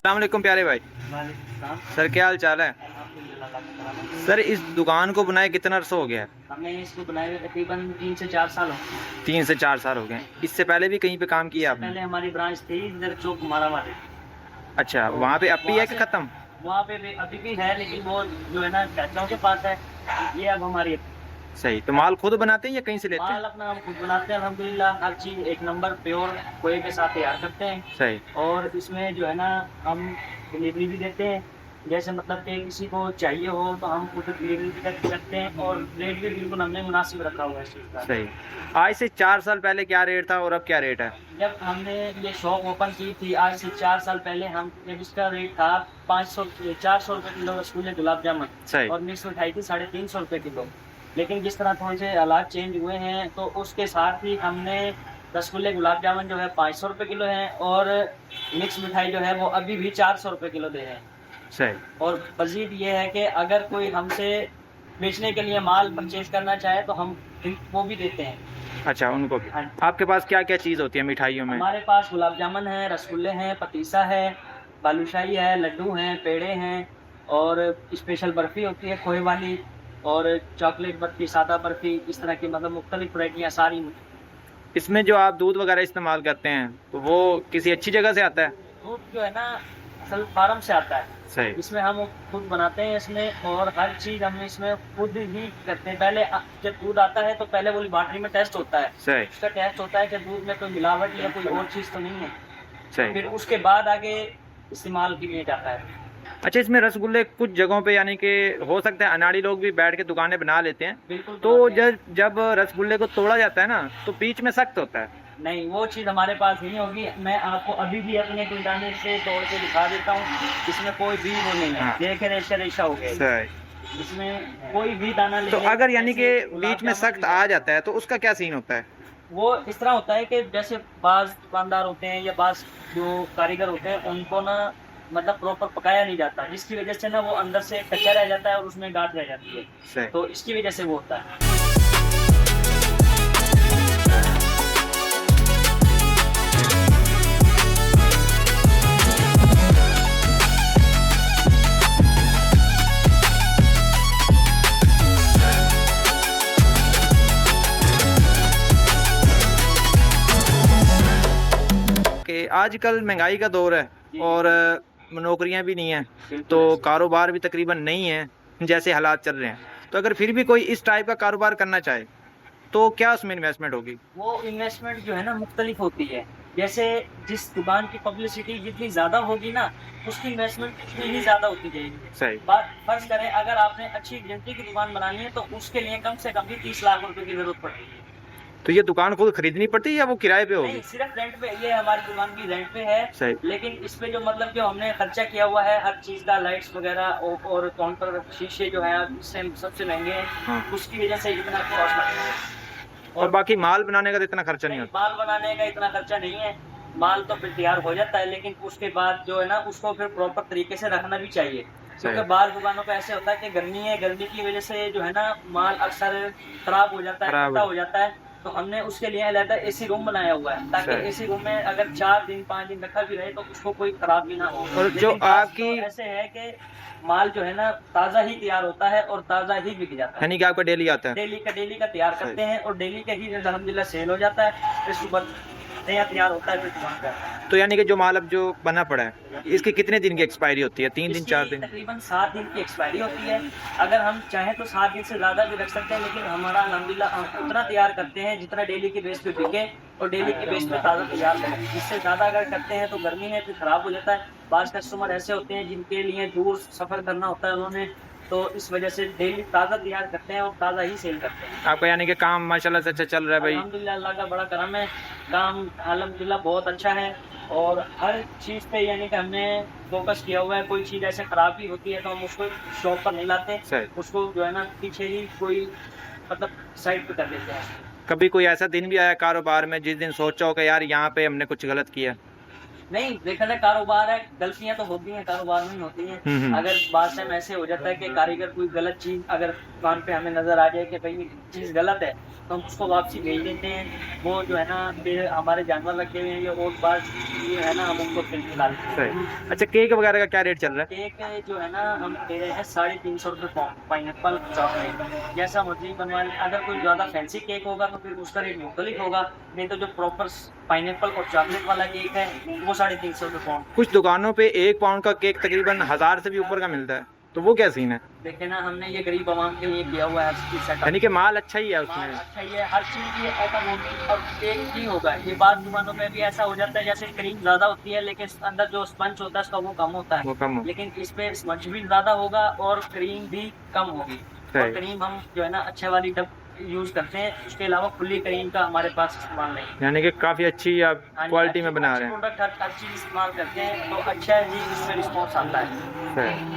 अस्सलाम वालेकुम प्यारे भाई। सर क्या हाल चाल है? सर इस दुकान को बनाए कितना अर्सा हो गया है? हमने इसको बनाए हुए तकरीबन 3 से 4 साल हो। 3 से 4 साल हो गए। इससे पहले भी कहीं पे काम किया इससे आपने? पहले हमारी ब्रांच थी इधर चौक हमारा वाले। अच्छा, तो वहाँ पे अब भी वहाँ है कि से ख़त्म? वहाँ पे भी अभी भी है, लेकिन वो जो है ना चाचाओं के पास है। ये अब हमारी सही। तो माल खुद बनाते हैं या कहीं से लेते माल हैं? अपना हम खुद बनाते हैं अल्हम्दुलिल्लाह। हर चीज़ एक नंबर प्योर खोए के साथ तैयार करते हैं। सही। और इसमें जो है ना हम डिलीवरी भी देते हैं। जैसे मतलब कि किसी को चाहिए हो तो हम खुद डिलीवरी भी कर सकते हैं, और रेट भी बिल्कुल हमने मुनासिब रखा हुआ है इस चीज़ का। सही। आज से 4 साल पहले क्या रेट था और अब क्या रेट है? जब हमने ये शॉप ओपन की थी आज से 4 साल पहले, हम जब इसका रेट था 500 400 रुपये किलो रसगुल्ले गुलाब जामुन, सही। और मिक्स मिठाई थी 350 रुपये किलो। लेकिन जिस तरह थोड़े से हालात चेंज हुए हैं, तो उसके साथ ही हमने रसगुल्ले गुलाब जामुन जो है 500 रुपये किलो है, और मिक्स मिठाई जो है वो अभी भी 400 रुपये किलो दे रहे हैं। सही। और मज़ीद ये है कि अगर कोई हमसे बेचने के लिए माल परचेज करना चाहे तो हम वो भी देते हैं। अच्छा, उनको भी। हाँ, आपके पास क्या क्या चीज़ होती है मिठाइयों में? हमारे पास गुलाब जामुन है, रसगुल्ले हैं, पतीसा है, बालूशाही है, लड्डू हैं, पेड़े हैं, और स्पेशल बर्फ़ी होती है खोए वाली, और चॉकलेट बर्फ़ी, सादा बर्फ़ी, इस तरह की मतलब मुख्तलिफ वैरायटियाँ सारी। इसमें जो आप दूध वगैरह इस्तेमाल करते हैं तो वो किसी अच्छी जगह से आता है? दूध जो है ना असल फार्म से आता है। सही। इसमें हम खुद बनाते हैं इसमें, और हर चीज़ हम इसमें खुद ही करते हैं। पहले जब दूध आता है तो पहले वो लेबॉर्ट्री में टेस्ट होता है। सही। उसका टेस्ट होता है कि दूध में कोई मिलावट या कोई और चीज़ तो नहीं है। सही। फिर उसके बाद आगे इस्तेमाल के लिए जाता है। अच्छा, इसमें रसगुल्ले कुछ जगहों पे यानी कि हो सकता है अनाड़ी लोग भी बैठ के दुकानें बना लेते हैं, बिल्कुल तो बनाते हैं। जब रसगुल्ले को तोड़ा जाता है ना तो बीच में सख्त होता है। नहीं, वो चीज़ हमारे पास नहीं होगी। मैं आपको अभी भी अपने इंटरनेट से तोड़ के दिखा देता हूँ। इसमें कोई भी वो नहीं है। हाँ। देखे रेशा रेशा हो गया। सही। इसमें कोई भी दाना तो नहीं है। अगर यानी कि जैसे गुलाब बीच में जामुन सख्त आ जाता है तो उसका क्या सीन होता है? वो इस तरह होता है कि जैसे बाज़ दुकानदार होते हैं या बाज़ जो कारीगर होते हैं, उनको ना मतलब प्रॉपर पकाया नहीं जाता, जिसकी वजह से ना वो अंदर से कच्चा रह जाता है और उसमें गांठ रह जाती है। सही। तो इसकी वजह से वो होता है। कि आजकल महंगाई का दौर है जी। और नौकरियां भी नहीं हैं, बिल्कुल तो ऐसे। कारोबार भी तकरीबन नहीं है जैसे हालात चल रहे हैं। तो अगर फिर भी कोई इस टाइप का कारोबार करना चाहे तो क्या उसमें इन्वेस्टमेंट होगी? वो इन्वेस्टमेंट जो है ना मुख्तलिफ होती है। जैसे जिस दुकान की पब्लिसिटी जितनी ज़्यादा होगी ना, उसकी इन्वेस्टमेंट उतनी ही ज़्यादा होती जाएगी। सही। बात फर्ज करें, अगर आपने अच्छी गारंटी की दुकान बनानी है तो उसके लिए कम से कम भी 30 लाख रुपए की ज़रूरत पड़ेगी। तो ये दुकान खुद खरीदनी पड़ती है या वो किराए पे नहीं, होगी? सिर्फ रेंट पे। ये हमारी दुकान की रेंट पे है। सही। लेकिन इस पे जो मतलब जो हमने खर्चा किया हुआ है हर चीज़ का, लाइट्स वगैरह और काउंटर शीशे जो है इससे सबसे महंगे हैं। हाँ। उसकी वजह से इतना कॉस्ट लगता है। और बाकी माल बनाने का तो इतना खर्चा नहीं नहीं, होता? माल बनाने का इतना खर्चा नहीं है। माल तो फिर तैयार हो जाता है, लेकिन उसके बाद जो है ना उसको फिर प्रॉपर तरीके से रखना भी चाहिए। क्योंकि बाहर दुकानों पे ऐसे होता है कि गर्मी है, गर्मी की वजह से जो है ना माल अक्सर खराब हो जाता है, खट्टा हो जाता है। तो हमने उसके लिए अलग एसी रूम बनाया हुआ है, ताकि एसी रूम में अगर 4 दिन 5 दिन रखा भी रहे तो उसको कोई खराब भी ना हो। और जो लेकिन बात आपकी तो ऐसे है कि माल जो है ना ताज़ा ही तैयार होता है और ताज़ा ही बिक जाता है। यानी कि आपका डेली आता है? डेली का तैयार करते हैं, और डेली का ही अल्हम्दुलिल्लाह सेल हो जाता है। फिर सुबह नया तैयार होता है, फिर दुकान का। तो यानी कि जो माल अब जो बना पड़ा है इसकी कितने दिन की एक्सपायरी होती है? 3 दिन, इसकी 4 दिन? तकरीबन 7 दिन की एक्सपायरी होती है। अगर हम चाहें तो 7 दिन से ज़्यादा भी रख सकते हैं, लेकिन हमारा अल्हम्दुलिल्लाह हम उतना तैयार करते हैं जितना डेली के बेस पे बिके, और डेली के बेस पे ताज़ा तैयार करें। इससे ज़्यादा अगर करते हैं तो गर्मी में फिर ख़राब हो जाता है। बाज़ कस्टमर ऐसे होते हैं जिनके लिए दूर सफ़र करना होता है उन्होंने, तो इस वजह से डेली ताज़ा तैयार करते हैं और ताज़ा ही सेल करते हैं। आपका यानी कि काम माशाल्लाह से अच्छा चल रहा है भाई? अल्हम्दुलिल्लाह, अल्लाह का बड़ा करम है। काम अल्हम्दुलिल्लाह बहुत अच्छा है, और हर चीज़ पे यानी कि हमने फोकस किया हुआ है। कोई चीज़ ऐसे ख़राब भी होती है तो हम उसको शॉप पर नहीं लाते, सही। उसको जो है ना पीछे ही कोई मतलब साइड पे कर देते हैं। कभी कोई ऐसा दिन भी आया कारोबार में जिस दिन सोचा हो कि यार यहाँ पे हमने कुछ गलत किया? नहीं देखा जाए कारोबार है, गलतियां तो होती हैं, कारोबार में ही होती हैं। अगर बात टाइम ऐसे हो जाता है कि कारीगर कोई गलत चीज अगर दुकान पे हमें नजर आ जाए कि भाई ये चीज गलत है, तो हम उसको वापसी भेज देते हैं। वो जो है ना फिर हमारे जानवर रखे हुए हैं ये और बात जो है ना हम उनको फिर खिला देते हैं। सही। अच्छा, केक वगैरह का क्या रेट चल रहा है? केक जो है ना हम दे रहे हैं 350 रुपये पाउंड, पाइनएप्पल चॉकलेट जैसा मर्जी बनवा लें। अगर कोई ज़्यादा फैंसी केक होगा तो फिर उसका रेट मुख्तलिफ होगा, नहीं तो जो प्रॉपर पाइनएप्पल और चॉकलेट वाला केक है वो 350 रुपये पाउंड। कुछ दुकानों पे 1 पाउंड का केक तकरीबन 1000 से भी ऊपर का मिलता है, तो वो क्या सीन है? देखिए ना हमने ये गरीब आवाम के लिए किया हुआ है सेटअप। यानी कि माल अच्छा ही है माल उसमें। अच्छा ही है, हर चीज़ ये आइटम होगी और केक नहीं होगा। ये बाद दुकानों पे भी ऐसा हो जाता है जैसे क्रीम ज़्यादा होती है लेकिन अंदर जो स्पंज होता है उसका वो कम होता वो है, कम हो। लेकिन इस पे स्पंज भी ज़्यादा होगा और क्रीम भी कम होगी। और सही। क्रीम हम जो है ना अच्छे वाली डब यूज़ करते हैं, उसके अलावा खुली क्रीम का हमारे पास इस्तेमाल नहीं है। यानी कि काफ़ी अच्छी आप क्वालिटी में बना रहे हैं। प्रोडक्ट हर चीज़ इस्तेमाल करते हैं तो अच्छा है जी, इसमें रिस्पॉन्स आता है। सही।